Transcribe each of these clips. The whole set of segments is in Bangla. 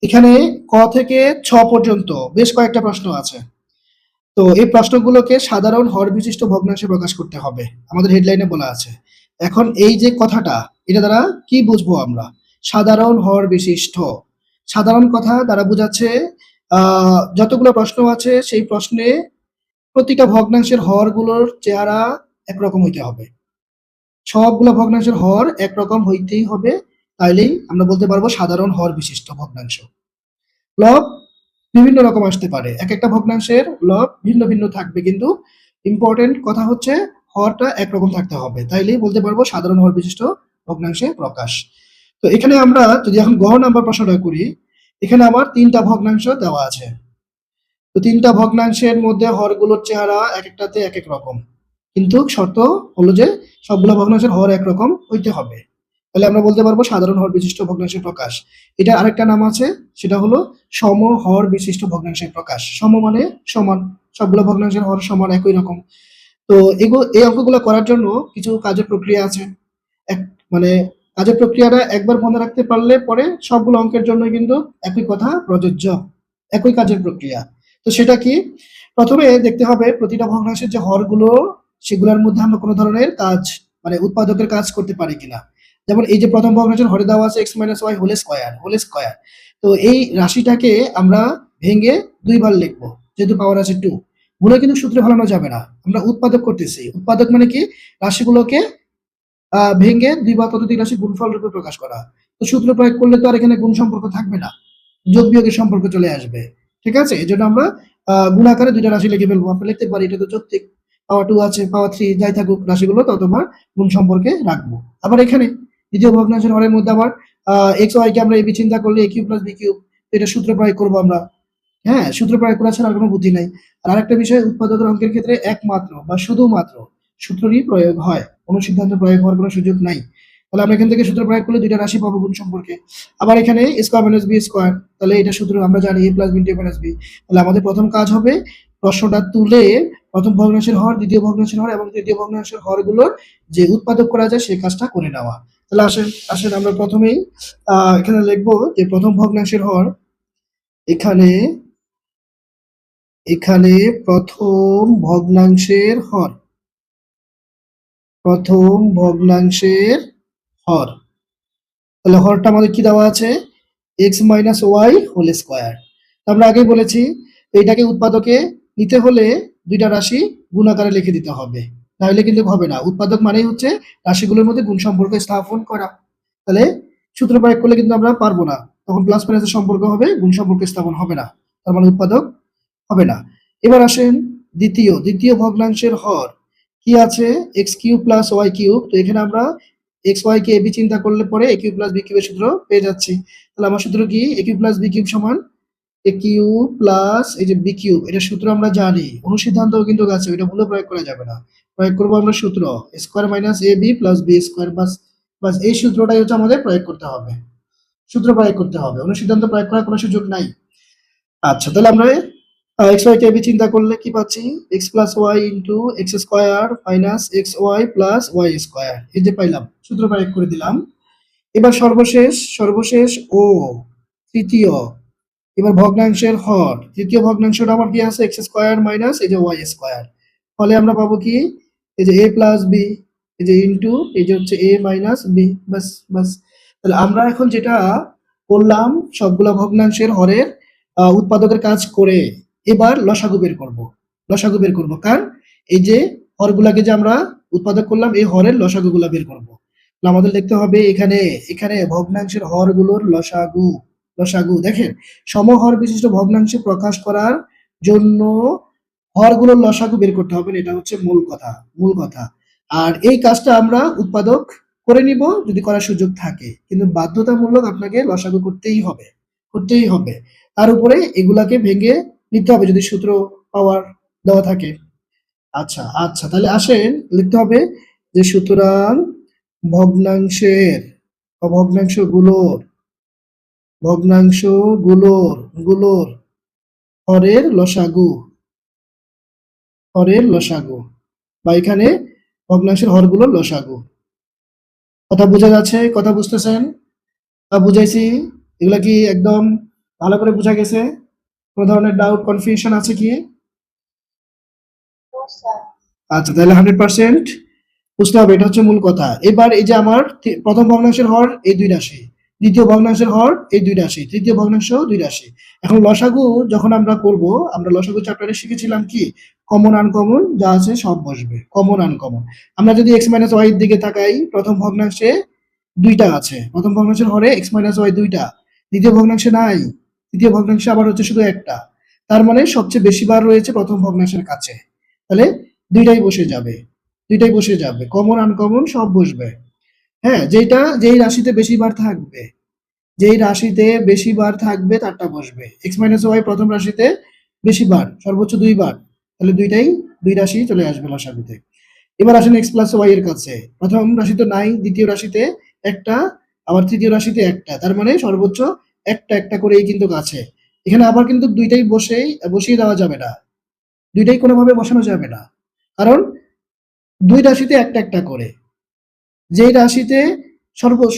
এখানে ক থেকে ছ পর্যন্ত বেশ কয়েকটা প্রশ্ন আছে। তো এই প্রশ্নগুলোকে সাধারণ হর বিশিষ্ট ভগ্নাংশে প্রকাশ করতে হবে, আমাদের হেডলাইনে বলা আছে। এখন এই যে কথাটা, এটা দ্বারা কি বুঝবো আমরা? সাধারণ হর বিশিষ্ট, সাধারণ কথা দ্বারা বোঝাচ্ছে যতগুলো প্রশ্ন আছে সেই প্রশ্নে প্রতিটা ভগ্নাংশের হরগুলোর চেহারা একরকম হইতে হবে। সবগুলো ভগ্নাংশের হর একরকম হইতেই হবে, তাইলেই আমরা বলতে পারবো সাধারণ হর বিশিষ্ট ভগ্নাংশ। লব বিভিন্ন রকম আসতে পারে, এক একটা ভগ্নাংশের লব ভিন্ন ভিন্ন থাকবে, কিন্তু ইম্পর্টেন্ট কথা হচ্ছে হরটা একরকম থাকতে হবে, তাইলেই বলতে পারবো সাধারণ হর বিশিষ্ট ভগ্নাংশে প্রকাশ। তো এখানে আমরা যদি এখন গ নাম্বার প্রশ্নটা করি, এখানে আমার তিনটা ভগ্নাংশ দেওয়া আছে। তো তিনটা ভগ্নাংশের মধ্যে হরগুলোর চেহারা এক একটাতে এক এক রকম, কিন্তু শর্ত হলো যে সবগুলো ভগ্নাংশের হর একরকম হইতে হবে, তাহলে আমরা বলতে পারবো সাধারণ হর বিশিষ্ট ভগ্নাংশের প্রকাশ। এটা আরেকটা নাম আছে, সেটা হলো সম হর বিশিষ্ট ভগ্নাংশের প্রকাশ। সম মানে সমান, সবগুলো ভগ্নাংশের হর সমান একই রকম। তো এই অঙ্কগুলো করার জন্য কিছু কাজের প্রক্রিয়া আছে। এক মানে কাজের প্রক্রিয়াটা একবার মনে রাখতে পারলে পরে সবগুলো অঙ্কের জন্য কিন্তু একই কথা প্রযোজ্য, একই কাজের প্রক্রিয়া। তো সেটা কি? প্রথমে দেখতে হবে প্রতিটা ভগ্নাংশের যে হরগুলো, সেগুলোর মধ্যে আমরা কোনো ধরনের কাজ উৎপাদকের কাজ করতে পারি কিনা। যেমন এই যে প্রথম ভগ্নাংশের হরে দেওয়া আছে x minus Y whole square. তো এই রাশিটাকে আমরা ভেঙে দুইবার লিখবো, যেহেতু পাওয়ার আছে 2। গুলো কিন্তু সূত্রে ফেলানো যাবে না, আমরা উৎপাদক করতেছি। উৎপাদক মানে কি? রাশিগুলোকে ভেঙে দুই বা ততোধিক রাশি গুণফল রূপে প্রকাশ করা। তো সূত্র প্রয়োগ করলে তো আর এখানে গুণ সম্পর্ক থাকবে না, যোগ বিয়োগের সম্পর্ক চলে আসবে। ঠিক আছে, এই জন্য আমরা গুণ আকারে দুইটা রাশি লিখে ফেলবো। আমরা লিখতে পারি এটা তো যৌক্তিক, পাওয়ার 2 আছে, পাওয়ার 3 যাই থাকুক, রাশিগুলো তত তোমার গুণ সম্পর্কে রাখবো। আবার এখানে দ্বিতীয় ভগ্নাংশের হরের মধ্যে আবার এক্স ওয়াই কে আমরা এবি চিন্তা করলে এ কিউব প্লাস বি কিউব, এটা সূত্র প্রয়োগ করবো আমরা। হ্যাঁ, সূত্র প্রয়োগ করা ছাড়া আর কোনো বুদ্ধি নাই। আর আরেকটা বিষয়, উৎপাদকের অঙ্কের ক্ষেত্রে একমাত্র বা শুধুমাত্র সূত্রই প্রয়োগ হয়, কোনো সিদ্ধান্ত প্রয়োগ হওয়ার কোনো সুযোগ নাই। তাহলে আমরা এখান থেকে সূত্র প্রয়োগ করলে দুইটা রাশি পাবো গুণ সম্পর্কে। আবার এখানে স্কোয়ার মাইনাস বি স্কোয়ার, তাহলে এটা সূত্র আমরা জানি A plus B into minus B. তাহলে আমাদের প্রথম কাজ হবে প্রশ্নটা তুলে প্রথম ভগ্নাংশের হর, দ্বিতীয় ভগ্নাংশের হর এবং তৃতীয় ভগ্নাংশের হরগুলোর যে উৎপাদক করা যায় সেই কাজটা করে নেওয়া। তাহলে আসেন আসেন আমরা প্রথমেই এখানে লিখবো যে প্রথম ভগ্নাংশের হর, এখানে এখানে প্রথম ভগ্নাংশের হর, প্রথম ভগ্নাংশের হর। তাহলে হরটা আমাদের কি দেওয়া আছে? X minus Y whole square. আমরা আগেই বলেছি এইটাকে উৎপাদকে নিতে হলে দুইটা রাশি গুণ আকারে লিখে দিতে হবে, তাহলে কিন্তু হবে না। উৎপাদক মানেই হচ্ছে রাশিগুলোর মধ্যে গুণ সম্পর্ক স্থাপন করা। তাহলে সূত্র প্রয়োগ করলে কিন্তু আমরা পারবো না, তখন প্লাস মাইনাসের সম্পর্ক হবে, গুণ সম্পর্ক স্থাপন হবে না, তার মানে উৎপাদক হবে না। এবার আসেন দ্বিতীয় ভগ্নাংশের হর কি আছে? X cube plus Y cube. তো এখানে আমরা এক্স ওয়াই কে এবি চিন্তা করলে পরে এ কিউব প্লাস বি কিউবের সূত্র পেয়ে যাচ্ছি। তাহলে আমার সূত্র কি? এ কিউব প্লাস বি কিউব সমান এ কিউব প্লাস এই যে বি কিউব, এটা সূত্র আমরা জানি, অনুসিদ্ধান্তও কিন্তু আছে, ওইটা ভুলে প্রয়োগ করা যাবে না। প্রয়োগ করবো আমরা সূত্র square minus a b plus B square, বাস বাস এই সূত্রটাই হচ্ছে আমাদের প্রয়োগ করতে হবে, সূত্র প্রয়োগ করতে হবে, অনুসিদ্ধান্ত প্রয়োগ করার কোনো সুযোগ নাই। আচ্ছা, তাহলে আমরা এক্স ওয়াই কে বি চিন্তা করলে কি পাচ্ছি? X plus y into x square minus x Y plus Y square, এই যে পাইলাম, সূত্র প্রয়োগ করে দিলাম। এবার সর্বশেষ ও তৃতীয়, এবার ভগ্নাংশের হর, তৃতীয় ভগ্নাংশটা আমার কি আছে? এক্স স্কোয়ার মাইনাস এই যে ওয়াই স্কোয়ার। ফলে আমরা পাবো কি? এই যে এ প্লাস বি, এই যে ইন্টু এই যে হচ্ছে এ মাইনাস বি, বাস বাস। তাহলে আমরা এখন যেটা করলাম, সবগুলা ভগ্নাংশের হরের উৎপাদকের কাজ করে এবার লসাগু বের করব। লসাগু বের করব কার? এই যে হরগুলাকে যে আমরা উৎপাদক করলাম, এই হরের লসাগুগুলা বের করব। আমাদের দেখতে হবে এখানে এখানে ভগ্নাংশের হরগুলোর লসাগু। লসাগু দেখেন, সমহর বিশিষ্ট ভগ্নাংশে প্রকাশ করার জন্য হরগুলোর লসাগু বের করতে হবে, এটা হচ্ছে মূল কথা। আর এই কাজটা আমরা উৎপাদক করে নিব যদি করার সুযোগ থাকে, কিন্তু বাধ্যতামূলক আপনাকে লসাগু করতেই হবে। তার উপরে এগুলাকে ভেঙে নিতে হবে যদি সূত্র পাওয়ার দেওয়া থাকে। আচ্ছা আচ্ছা, তাহলে আসেন লিখতে হবে যে সুতরাং ভগ্নাংশের ভগ্নাংশগুলোর হরের লসাগু বা এখানে ভগ্নাংশের হরগুলোর লসাগু। কথা বোঝা যাচ্ছে? কথা বুঝতেছেন? বুঝাইছি? এগুলা কি একদম ভালো করে বোঝা গেছে? কোনো ধরনের ডাউট কনফিউশন আছে কি? আচ্ছা, তাহলে 100% বুঝতে হবে, এটা হচ্ছে মূল কথা। এবার এই যে আমার প্রথম ভগ্নাংশের হর এই দুই রাশি, দ্বিতীয় ভগ্নাংশের হর এই দুই রাশি, তৃতীয় ভগ্নাংশ দুই রাশি। এখন লসাগু যখন আমরা করব, আমরা লসাগু চ্যাপ্টারে শিখেছিলাম কি কমন আনকমন যা আছে সব বসবে, কমন আনকমন। আমরা যদি x মাইনাস ওয়াই এর দিকে তাকাই, প্রথম ভগ্নাংশে দুইটা আছে, প্রথম ভগ্নাংশের হরে x মাইনাস ওয়াই দুইটা, দ্বিতীয় ভগ্নাংশে নাই, তৃতীয় ভগ্নাংশে আবার হচ্ছে শুধু একটা। তার মানে সবচেয়ে বেশি বার রয়েছে প্রথম ভগ্নাংশের কাছে, তাহলে দুইটাই বসে যাবে, দুইটাই বসে যাবে, কমন আনকমন সব বসবে। হ্যাঁ, যেই রাশিতে বেশি বার থাকবে, যেই রাশিতে বেশি বার থাকবে তারটা বসবে। এক্স মাইনাস ওয়াই প্রথম রাশিতে বেশি বার, সর্বোচ্চ দুইবার, তাহলে দুই রাশি চলে আসবে লসাগুতে। এবার আসেন এক্স প্লাস ওয়াই এর কাছে, প্রথম রাশিতে নাই, দ্বিতীয় রাশিতে একটা, আবার তৃতীয় রাশিতে একটা, তার মানে সর্বোচ্চ একটা একটা করেই কিন্তু আছে। এখানে আবার কিন্তু দুইটাই বসিয়ে দেওয়া যাবে না, দুইটাই কোনোভাবে বসানো যাবে না, কারণ দুই রাশিতে একটা একটা করে, যেই রাশিতে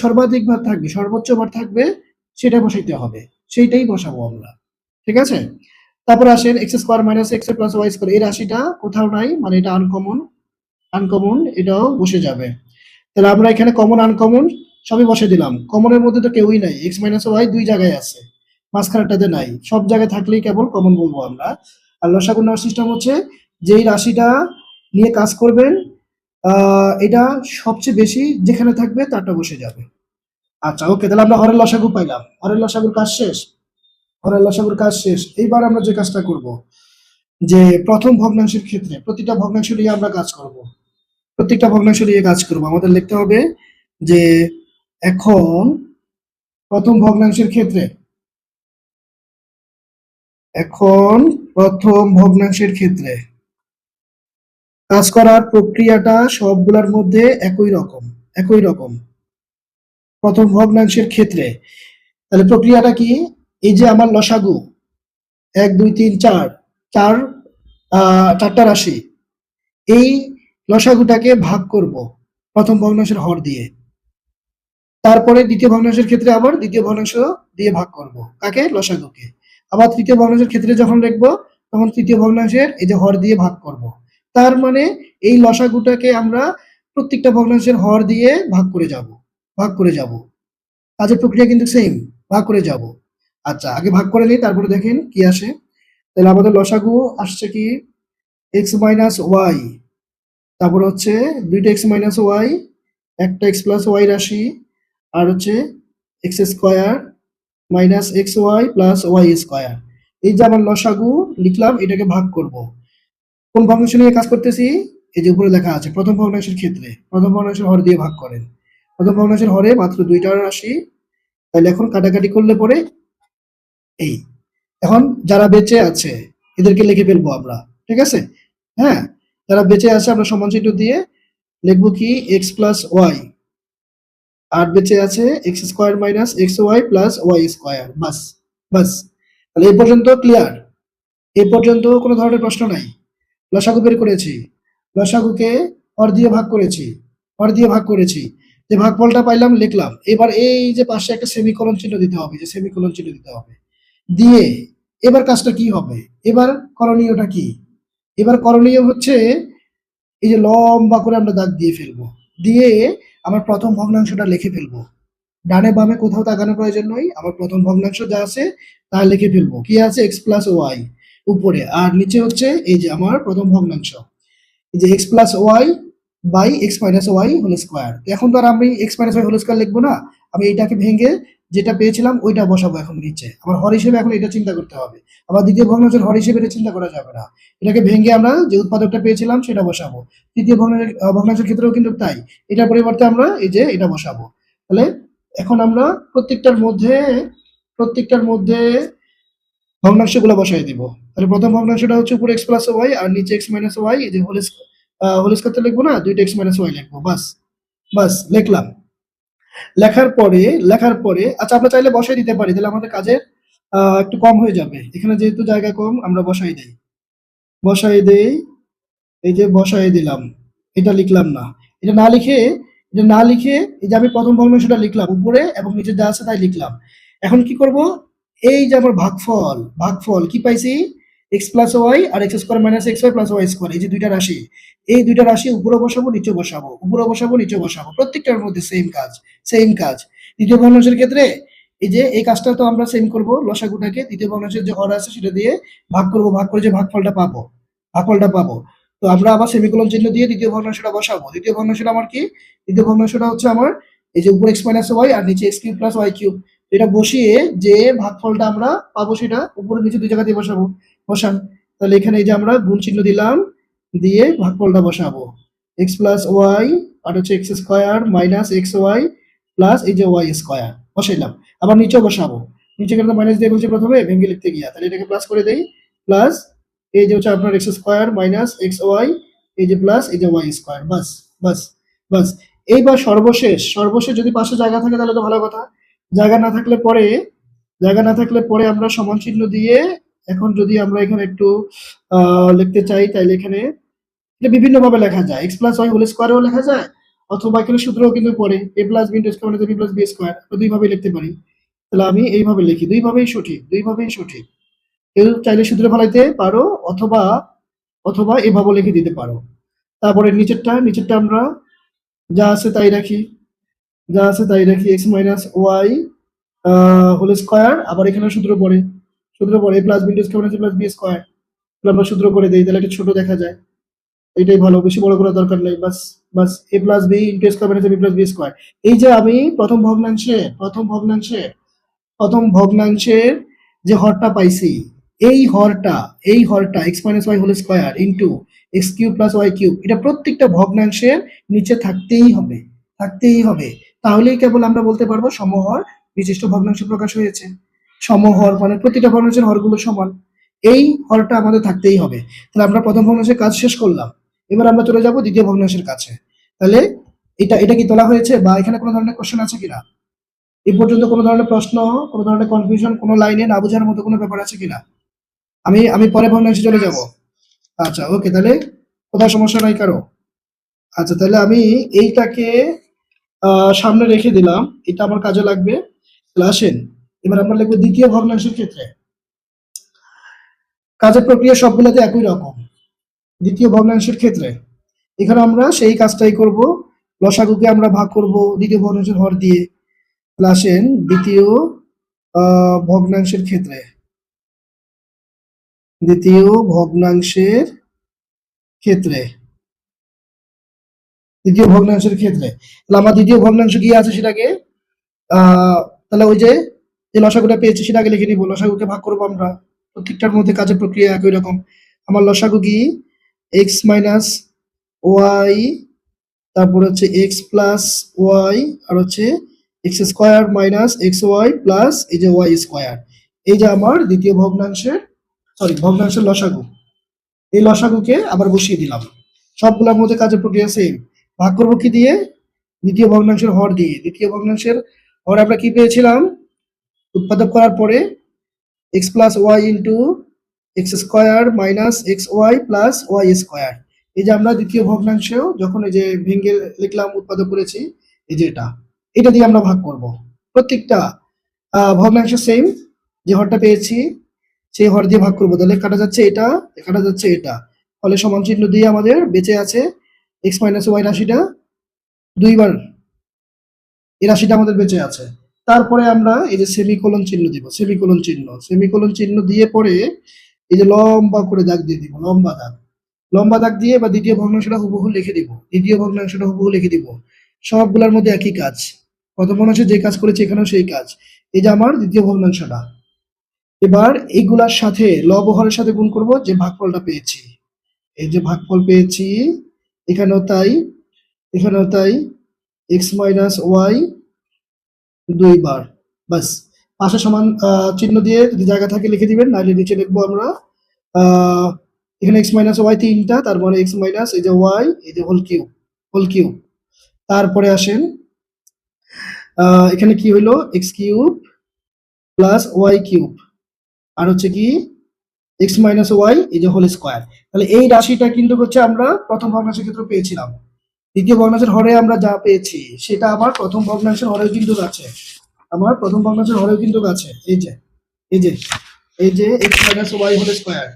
সর্বাধিক বার থাকবে, সর্বোচ্চ বার থাকবে, সেটা বসাইতে হবে, সেইটাই বসাবো আমরা। ঠিক আছে? তারপর আসেন x square minus x plus Y square, এই রাশিটা কোথাও নাই, মানে এটা আনকমন, আনকমন এটাও বসে যাবে। তাহলে আমরা এখানে কমন আনকমন সবই বসে দিলাম। কমনের মধ্যে তো কেউই নাই, এক্স মাইনাস ওয়াই দুই জায়গায় আছে, মাঝখানেরটাতে নাই, সব জায়গায় থাকলেই কেবল কমন বলবো আমরা। আর লসাগু নেওয়ার সিস্টেম হচ্ছে, যেই রাশিটা নিয়ে কাজ করবেন এটা সবচেয়ে বেশি যেখানে থাকবে তারটা বসে যাবে। আচ্ছা, ওকে, তাহলে আমরা হরের লসাগু পাইলাম, হরের লসাগুর কাজ শেষ, হরের লসাগুর কাজ শেষ। এইবার আমরা যে কাজটা করব, যে প্রথম ভগ্নাংশের ক্ষেত্রে প্রতিটা ভগ্নাংশ নিয়ে আমরা কাজ করব, প্রত্যেকটা ভগ্নাংশ নিয়ে কাজ করব। আমাদের লিখতে হবে যে এখন প্রথম ভগ্নাংশের ক্ষেত্রে, এখন প্রথম ভগ্নাংশের ক্ষেত্রে কাজ করার প্রক্রিয়াটা সবগুলোর মধ্যে একই রকম, একই রকম। প্রথম ভগ্নাংশের ক্ষেত্রে তাহলে প্রক্রিয়াটা কি, এই যে আমার লসাগু 1 2 3 4, চার চারটা রাশি, এই লসাগুটাকে ভাগ করব প্রথম ভগ্নাংশের হর দিয়ে, তারপরে দ্বিতীয় ভগ্নাংশের ক্ষেত্রে আবার দ্বিতীয় ভগ্নাংশ দিয়ে ভাগ করব, কাকে, লসাগুকে। আবার তৃতীয় ভগ্নাংশের ক্ষেত্রে যখন লিখবো তখন তৃতীয় ভগ্নাংশের এই যে হর দিয়ে ভাগ করব। তার মানে এই লসাগুটাকে আমরা প্রত্যেকটা ভগ্নাংশের হর দিয়ে ভাগ করে যাব, ভাগ করে যাব। কাজের প্রক্রিয়া কিন্তু সেম, ভাগ করে যাব। আচ্ছা, আগে ভাগ করে নিই, তারপরে দেখেন কি আসে। তাহলে আমাদের লসাগু আসছে কি এক্স মাইনাস ওয়াই, তারপর হচ্ছে দুইটা এক্স মাইনাস ওয়াই, একটা এক্স প্লাস ওয়াই রাশি, আর হচ্ছে x square minus x Y plus Y square. এই যে আমার লসাগু লিখলাম, এটাকে ভাগ করব। কোন ভগ্নাংশ নিয়ে কাজ করতেছি, এই যে উপরে লেখা আছে প্রথম ভগ্নাংশের ক্ষেত্রে, প্রথম ভগ্নাংশের হর দিয়ে ভাগ করেন। প্রথম ভগ্নাংশের হরে মাত্র দুইটা রাশি, তাহলে এখন কাটাকাটি করলে পরে এই, এখন যারা বেঁচে আছে এদেরকে লিখে ফেলবো আমরা। ঠিক আছে? হ্যাঁ, যারা বেঁচে আছে আমরা সমান চিহ্ন দিয়ে লিখবো কি এক্স প্লাস ওয়াই, আর বেঁচে আছে X square minus x Y plus Y square. বাস, বাস, তাহলে এই পর্যন্ত ক্লিয়ার? এই পর্যন্ত কোনো ধরনের প্রশ্ন নাই? লসাগু বের করেছি, লসাগুকে হর দিয়ে ভাগ করেছি, হর দিয়ে ভাগ করেছি, যে ভাগফলটা পাইলাম লিখলাম। এবার এই যে পাশে একটা সেমিকোলন চিহ্ন দিতে হবে, যে সেমিকোলন চিহ্ন দিতে হবে, দিয়ে এবার কাজটা কি হবে, এবার করণীয়টা কি, এবার করণীয় হচ্ছে এই যে লম্বা করে আমরা দাগ দিয়ে ফেলবো, দিয়ে আমার প্রথম ভগ্নাংশটা লিখে ফেলবো। ডানে বামে কোথাও তাকানোর প্রয়োজন নয়, আমার প্রথম ভগ্নাংশ যা আছে তা লিখে ফেলবো। কি আছে, এক্স প্লাস ওয়াই উপরে, আর নিচে হচ্ছে এই যে আমার প্রথম ভগ্নাংশ, এই যে x plus y by x minus Y whole square. এখন তো আর আমি x minus Y whole square লিখবো না, আমি এইটাকে ভেঙে যেটা পেয়েছিলাম ওইটা বসাবো এখন নিচে। আমার হর হিসেবে এখন এটা চিন্তা করতে হবে, আবার দ্বিতীয় ভগ্নাংশের হর হিসেবে এটা চিন্তা করা যাবে না, এটাকে ভেঙে আমরা যে উৎপাদকটা পেয়েছিলাম সেটা বসাবো। তৃতীয় ভগ্নাংশের ক্ষেত্রেও কিন্তু তাই, এটার পরিবর্তে আমরা এই যে এটা বসাবো। তাহলে এখন আমরা প্রত্যেকটার মধ্যে ভগ্নাংশগুলো বসাই দিব। তাহলে প্রথম ভগ্নাংশটা হচ্ছে উপরে এক্স প্লাস ওয়াই আর নিচে এক্স মাইনাস ওয়াই, এই যে হোল স্কয়ার লিখবো না, দুইটা এক্স মাইনাস ওয়াই লিখবো। বাস, বাস লিখলাম। লেখার পরে আচ্ছা, আমরা চাইলে বসাই দিতে পারি, তাহলে আমাদের কাজের একটু কম হয়ে যাবে। এখানে যেহেতু জায়গা কম, আমরা বসাই দেই, এই যে বসাই দিলাম। এটা লিখলাম না, এটা না লিখে এই যে আমি প্রথম ভগ্নাংশটা লিখলাম উপরে এবং নিচে যা আছে তাই লিখলাম। এখন কি করব, এই যে আমার ভাগফল কি পাইছি, এক্স প্লাস ওয়াই আর X square minus x Y plus Y square, এই যে দুইটা রাশি, এই দুইটা রাশি উপরে বসাবো নিচে বসাবো, উপরে বসাবো নিচে বসাবো, প্রত্যেকটার মধ্যে সেম কাজ। দ্বিতীয় ভগ্নাংশের ক্ষেত্রে এই যে এই কাজটা তো আমরা সেম করব, লসাগুটাকে দ্বিতীয় ভগ্নাংশের যে হর আছে সেটা দিয়ে ভাগ করব, ভাগ করে যে ভাগফলটা পাবো। তো আমরা আবার সেমিকোলন চিহ্ন দিয়ে দ্বিতীয় ভগ্নাংশটা বসাবো। দ্বিতীয় ভগ্নাংশটা আমার কি, দ্বিতীয় ভগ্নাংশটা হচ্ছে আমার এই যে উপরে এক্স মাইনাস ওয়াই আর নিচে x cube plus Y cube, এটা বসিয়ে যে ভাগফলটা আমরা পাবো সেটা উপরে নিচে দুই জায়গাতেই বসান। তাহলে এখানে এই যে আমরা গুণ চিহ্ন দিলাম, দিয়ে ভাগফলটা বসাবো, এক্স প্লাস ওয়াই আর হচ্ছে x square minus x Y plus এই যে ওয়াই স্কোয়ার বসাইলাম। আবার নিচেও বসাবো, নিচে কিন্তু মাইনাস দিয়ে বলছে প্রথমে ভেঙে লিখতে গিয়া, তাহলে এটাকে প্লাস করে দেই, প্লাস এই যে হচ্ছে আপনার x square minus x y, এই যে প্লাস এই যে ওয়াই স্কোয়ার, বাস বাস বাস। এইবার সর্বশেষ যদি পাশে জায়গা থাকে তাহলে তো ভালো কথা, জায়গা না থাকলে পরে আমরা সমান চিহ্ন দিয়ে, এখন যদি আমরা এখানে একটু লিখতে চাই তাহলে এখানে এটা বিভিন্ন ভাবে লেখা যায়, এক্স প্লাস ওয়াই হোল স্কোয়ারেও লেখা যায়, অথবা এখানে সূত্রও কিন্তু পড়ে এ প্লাস বি ইন্টু স্কোয়ার মানে বি প্লাস বি স্কোয়ার, দুই ভাবে লিখতে পারি। তাহলে আমি এইভাবে লিখি, দুইভাবেই সঠিক। কেউ চাইলে সূত্রে ফেলাইতে পারো, অথবা অথবা এভাবে লিখে দিতে পারো। তারপরে নিচেরটা আমরা যা আছে তাই রাখি x minus Y whole square, আবার এখানে সূত্র পড়ে প্লাস বি ইন্টু স্কোয়ার মানে প্লাস বি স্কোয়ার, আমরা সূত্র করে দিই, তাহলে একটা ছোট দেখা যায়, এটাই ভালো, বেশি বড় করার দরকার নেই, বাস বাস A plus B into square মানে বি প্লাস বি স্কোয়ার। এই যে আমি প্রথম ভগ্নাংশের যে হরটা পাইছি, এই হরটা X minus Y whole square into x cube plus Y cube, এটা প্রত্যেকটা ভগ্নাংশের নিচে থাকতেই হবে। তাহলেই কেবল আমরা বলতে পারবো সমহর বিশিষ্ট ভগ্নাংশ প্রকাশ হয়েছে। সমহর মানে প্রতিটা ভগ্নাংশের হরগুলো সমান, এই হরটা আমাদের থাকতেই হবে। তাহলে আমরা প্রথম ভগ্নাংশের কাজ শেষ করলাম, এবার আমরা চলে যাব দ্বিতীয় ভগ্নাংশের কাছে। তাহলে এটা কি তোলা হয়েছে, বা এখানে কোনো ধরনের কোশ্চেন আছে কিনা, এ পর্যন্ত কোনো ধরনের প্রশ্ন, কোনো ধরনের কনফিউশন, কোনো লাইনে না বোঝার মতো কোনো ব্যাপার আছে কিনা? আমি পরে ভগ্নাংশে চলে যাব। আচ্ছা ওকে, তাহলে কোথাও সমস্যা নাই কারো? আচ্ছা তাহলে আমি এইটাকে সামনে রেখে দিলাম, এটা আমার কাজে লাগবে। তাহলে আসেন এবার আমরা লিখবো দ্বিতীয় ভগ্নাংশের ক্ষেত্রে কাজের প্রক্রিয়া সবগুলোতে একই রকম। দ্বিতীয় ভগ্নাংশের ক্ষেত্রে এখানে আমরা সেই কাজটাই করব, লসাগুকে আমরা ভাগ করব দ্বিতীয় ভগ্নাংশের হর দিয়ে। তাহলে আসেন দ্বিতীয় ভগ্নাংশের ক্ষেত্রে দ্বিতীয় ভগ্নাংশের ক্ষেত্রে তাহলে আমার দ্বিতীয় ভগ্নাংশ কি আছে সেটাকে তাহলে ওই যে লসাগুটা পেয়েছি সেটা আগে লিখে নিব, লসাগুকে ভাগ করবো আমরা, প্রত্যেকটার মধ্যে কাজের প্রক্রিয়া একই রকম। আমার লসাগু কি এক্স মাইনাস ওয়াই, তারপর হচ্ছে এক্স প্লাস ওয়াই আর হচ্ছে x square minus x Y plus এই যে ওয়াই স্কোয়ার, এই যে আমার দ্বিতীয় ভগ্নাংশের লসাগু। এই লসাগুকে আবার বসিয়ে দিলাম, সবগুলোর মধ্যে কাজের প্রক্রিয়া সেম। ভাগ করবো কি দিয়ে, দ্বিতীয় ভগ্নাংশের হর দিয়ে। দ্বিতীয় ভগ্নাংশের হর আমরা কি পেয়েছিলাম, উৎপাদক করার পরে x plus y into x square minus x Y plus Y square. এই যে আমরা দ্বিতীয় ভগ্নাংশেও যখন এই যে ভেঙ্গে লিখলাম উৎপাদক করেছি, এই যে এটা দিয়ে আমরা ভাগ করব। প্রত্যেকটা ভগ্নাংশ সেম, যে হরটা পেয়েছি সেই হর দিয়ে ভাগ করবো। তাহলে কাটা যাচ্ছে এটা, ফলে সমান চিহ্ন দিয়ে আমাদের বেঁচে আছে এক্স মাইনাস ওয়াই রাশিটা, দুইবার এই রাশিটা আমাদের বেঁচে আছে। তারপরে আমরা এই যে সেমিকোলন চিহ্ন দিব, সেমিকোলন চিহ্ন দিয়ে পরে এই যে লম্বা করে দাগ দিয়ে দিব, লম্বা দাগ দিয়ে বা দ্বিতীয় ভগ্নাংশটা হুবহু লিখে দিব। সবগুলোর মধ্যে একই কাজ, প্রথম ভগ্নাংশে যে কাজ করেছে এখানেও সেই কাজ। এই যে আমার দ্বিতীয় ভগ্নাংশটা, এবার এইগুলার সাথে লব হরের সাথে গুণ করব যে ভাগফলটা পেয়েছি, এই যে ভাগফল পেয়েছি এখানেও তাই এক্স মাইনাস ওয়াই দুইবার, বাস। পাশে সমান চিহ্ন দিয়ে যদি জায়গা থাকে লিখে দিবেন, নাহলে নিচে লিখবো আমরা এখানে এক্স মাইনাস ওয়াই তিনটা, তার মানে এক্স মাইনাস এই যে ওয়াই এই যে হোল কিউব। তারপরে আসেন এখানে কি হইলো, X cube plus Y cube আর হচ্ছে কি এক্স মাইনাস ওয়াই এই যে হোল স্কোয়ার। তাহলে এই রাশিটা কিন্তু হচ্ছে আমরা প্রথম ভগ্নাংশের ক্ষেত্রে পেয়েছিলাম, দ্বিতীয় ভগ্নাংশের হরে আমরা যা পেয়েছি সেটা আমার প্রথম ভগ্নাংশের হরেও কিন্তু আছে, এই যে এই যে X minus Y whole square,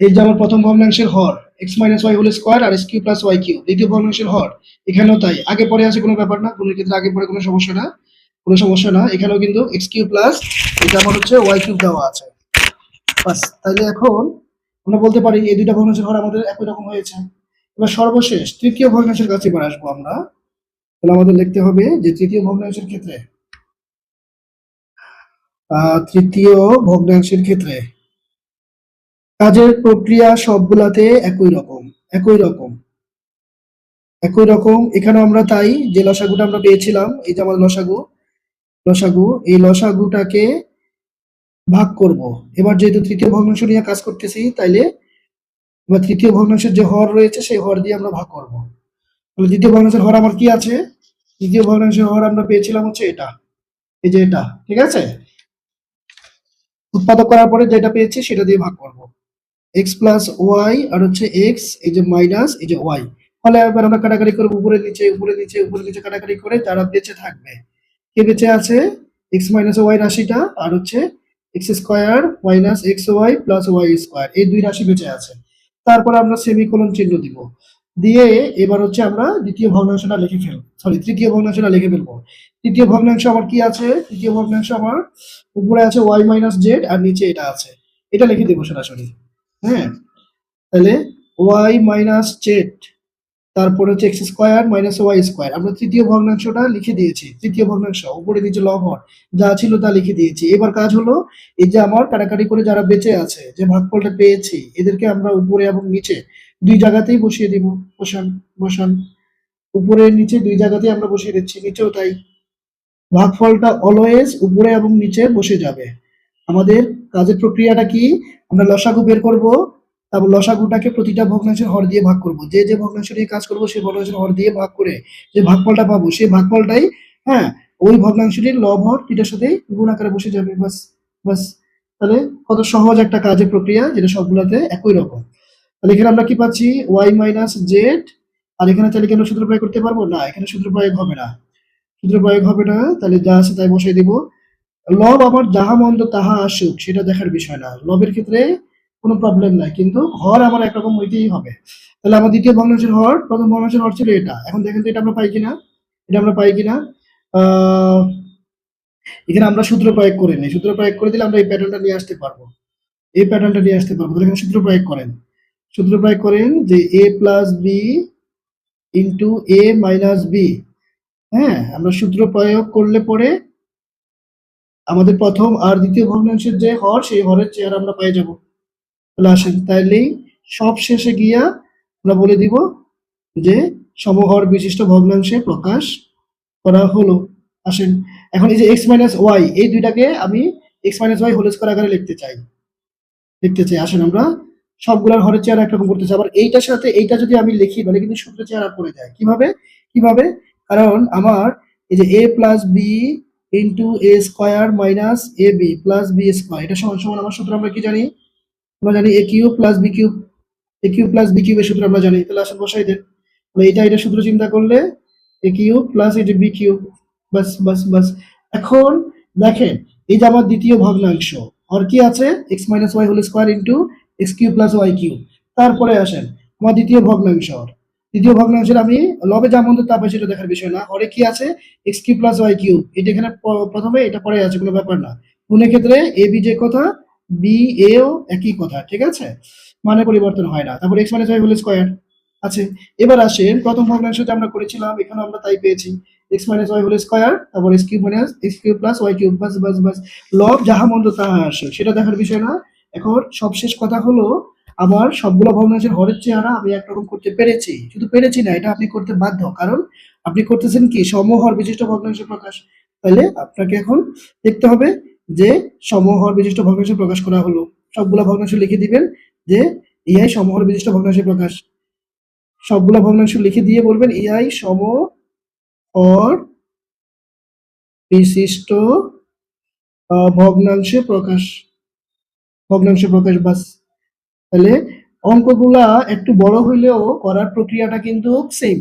এই যে আমার প্রথম ভগ্নাংশের হর X minus Y whole square আর X cube plus Y cube, দ্বিতীয় ভগ্নাংশের হর এখানেও তাই, আগে পরে আছে কোনো ব্যাপার না, কোনো ক্ষেত্রে আগে পরে কোনো সমস্যা না, কোনো সমস্যা না। এখানেও কিন্তু এক্স কিউ প্লাস এটা আমার হচ্ছে ওয়াই কিউব দেওয়া আছে, বাস। তাহলে এখন আমরা বলতে পারি এই দুইটা ভগ্নাংশের হর আমাদের একই রকম হয়েছে। এবার সর্বশেষ তৃতীয় ভগ্নাংশের কাছে এবার আসবো আমরা। তাহলে আমাদের লিখতে হবে যে তৃতীয় ভগ্নাংশের ক্ষেত্রে তৃতীয় ভগ্নাংশের ক্ষেত্রে কাজের প্রক্রিয়া সবগুলাতে একই রকম, একই রকম, একই রকম। এখানেও আমরা তাই, যে লসাগুটা আমরা পেয়েছিলাম, এই যে আমাদের লসাগু, এই লসাগুটাকে ভাগ করব। এবার যেহেতু তৃতীয় ভগ্নাংশ নিয়ে কাজ করতেছি, তাইলে এবার তৃতীয় ভগ্নাংশের যে হর রয়েছে সেই হর দিয়ে আমরা ভাগ করব। তাহলে দ্বিতীয় ভগ্নাংশের হর আমার কি আছে? তৃতীয় ভগ্নাংশের হর আমরা পেয়েছিলাম হচ্ছে এটা, এই যে এটা, ঠিক আছে। উৎপাদক করার পরে যেটা পেয়েছি সেটা দিয়ে ভাগ করব। এক্স প্লাস ওয়াই আর হচ্ছে এক্স, এই যে মাইনাস এই যে ওয়াই। ফলে এবার আমরা কাটাকাটি করবো, উপরে নিচে উপরে নিচে উপরে নিচে কাটাকাটি করে যারা বেঁচে থাকবে, কে বেঁচে আছে? এক্স মাইনাস ওয়াই রাশিটা আর হচ্ছে x square minus x Y plus Y square, এই দুই রাশি বেঁচে আছে। তারপরে আমরা সেমিকোলন চিহ্ন দিব, দিয়ে এবার হচ্ছে আমরা দ্বিতীয় ভগ্নাংশটা লিখে ফেলবো, সরি তৃতীয় ভগ্নাংশটা লিখে ফেলবো। তৃতীয় ভগ্নাংশ আমার কি আছে? তৃতীয় ভগ্নাংশ আমার উপরে আছে ওয়াই মাইনাস জেড আর নিচে এটা আছে, এটা লিখে দেবো সরাসরি। হ্যাঁ, তাহলে ওয়াই মাইনাস জেড, তারপর হচ্ছে x square minus y square. আমরা তৃতীয় ভগ্নাংশটা লিখে দিয়েছি, তৃতীয় ভগ্নাংশ উপরে নিচে লব যা ছিল তা লিখে দিয়েছি। এবার কাজ হলো এই যে আমার কাটাকাটি করে যারা বেঁচে আছে, যে ভাগফলটা পেয়েছি, এদেরকে আমরা উপরে এবং নিচে দুই জায়গাতেই বসিয়ে দিব। বসান বসান, উপরে নিচে দুই জায়গাতেই আমরা বসিয়ে দিচ্ছি, নিচেও তাই। ভাগফলটা অলওয়েজ উপরে এবং নিচে বসে যাবে। আমাদের কাজের প্রক্রিয়াটা কি? আমরা লসাগু বের করব, তারপর লসাগুটাকে প্রতিটা ভগ্নাংশের হর দিয়ে ভাগ করব। যে যে ভগ্নাংশ নিয়ে কাজ করব সেই ভগ্নাংশের হর দিয়ে ভাগ করে যে ভাগফলটা পাবো, সেই ভাগফলটাই হ্যাঁ ওই ভগ্নাংশটির লব হর দুইটার সাথে গুণ আকারে বসে যাবে, বাস বাস। তাহলে কত সহজ একটা কাজের প্রক্রিয়া, যেটা সবগুলাতে একই রকম। তাহলে এখানে আমরা কি পাচ্ছি? Y minus Z. আর এখানে চাইলে কি আমরা সূত্র প্রয়োগ করতে পারবো? না, এখানে সূত্র প্রয়োগ হবে না, সূত্র প্রয়োগ হবে না। তাহলে যা আছে তাই বসিয়ে দিব। লব আমার যাহা মন্দ তাহা আসুক, সেটা দেখার বিষয় না, লবের ক্ষেত্রে কোনো প্রবলেম নাই, কিন্তু হর আমার একরকম হইতেই হবে। তাহলে আমার দ্বিতীয় ভগ্নাংশের হর, প্রথম ভগ্নাংশের হর ছিল এটা, এখন দেখেন তো এটা আমরা পাই কিনা, এটা আমরা পাই কিনা। এখানে আমরা সূত্র প্রয়োগ করে নিই, সূত্র প্রয়োগ করে দিলে আমরা এই প্যাটার্নটা নিয়ে আসতে পারবো, এই প্যাটার্নটা নিয়ে আসতে পারবো। তাহলে এখানে সূত্র প্রয়োগ করেন, সূত্র প্রয়োগ করেন যে এ প্লাস বি ইন্টু এ মাইনাস বি। হ্যাঁ, আমরা সূত্র প্রয়োগ করলে পরে আমাদের প্রথম আর দ্বিতীয় ভগ্নাংশের যে হর, সেই হরের চেহারা আমরা পেয়ে যাব। তাহলে আসেন, তাইলেই সব শেষে গিয়া আমরা বলে দিব যে সমহর বিশিষ্ট ভগ্নাংশে প্রকাশ করা হলো। আসেন, এখন এই যে এক্স মাইনাস ওয়াই, এই দুইটাকে আমি x minus Y whole square আকারে লিখতে চাই। আসেন আমরা সবগুলোর হরের চেহারা একরকম করতে চাই। আবার এইটার সাথে এইটা যদি আমি লিখি তাহলে কিন্তু সূত্রের চেহারা পড়ে যায়। কিভাবে? কিভাবে? কারণ আমার এই যে a plus B into a square minus a b plus B square, এটা সমান সমান আমার সূত্র আমরা কি জানি? আমরা জানি এ কিউব প্লাস বি কিউব, এ কিউব প্লাস বি কিউবের সূত্র আমরা জানি। তাহলে আসেন বসাই দেন, তাহলে এটা সূত্র চিন্তা করলে এ কিউব প্লাস এটা বি কিউব, বাস বাস বাস। এখন দেখেন এই যে আমার দ্বিতীয় ভগ্নাংশ, আর কি আছে? X minus Y whole square into x cube plus Y cube. তারপরে আসেন আমার দ্বিতীয় ভগ্নাংশ, দ্বিতীয় ভগ্নাংশের আমি লবে যা মন্দ তা পাই সেটা দেখার বিষয় না, হরে কি আছে? X cube plus Y cube, এটা এখানে প্রথমে, এটা পরে আছে, কোনো ব্যাপার না। গুণের ক্ষেত্রে এ বি যে কথা, বি এও একই কথা, ঠিক আছে, মানে পরিবর্তন হয় না। তারপর x minus Y whole square আছে। এবার আসেন প্রথম ভগ্নাংশটা আমরা করেছিলাম, এখানে আমরা তাই পেয়েছি, X minus Y whole square, তারপর X cube minus X cube plus Y cube, বাস বাস বাস। লব যাহা মন্দ তাহা আসে, সেটা দেখার বিষয় না। এখন সবশেষ কথা হলো আমার সবগুলো ভগ্নাংশের হরের চেহারা আমি একরকম করতে পেরেছি। শুধু পেরেছি না, এটা আপনি করতে বাধ্য, কারণ আপনি করতেছেন কি? সমহর বিশিষ্ট ভগ্নাংশ প্রকাশ। তাহলে আপনাকে এখন দেখতে হবে যে সমহর বিশিষ্ট ভগ্নাংশ প্রকাশ করা হলো, সবগুলো ভগ্নাংশ লিখে দিবেন যে ইহাই সমহর বিশিষ্ট ভগ্নাংশের প্রকাশ। সবগুলো ভগ্নাংশ লিখে দিয়ে বলবেন ইহাই সমহর বিশিষ্ট ভগ্নাংশে প্রকাশ, ভগ্নাংশে প্রকাশ, বাস। তাহলে অঙ্কগুলা একটু বড় হইলেও করার প্রক্রিয়াটা কিন্তু সেম।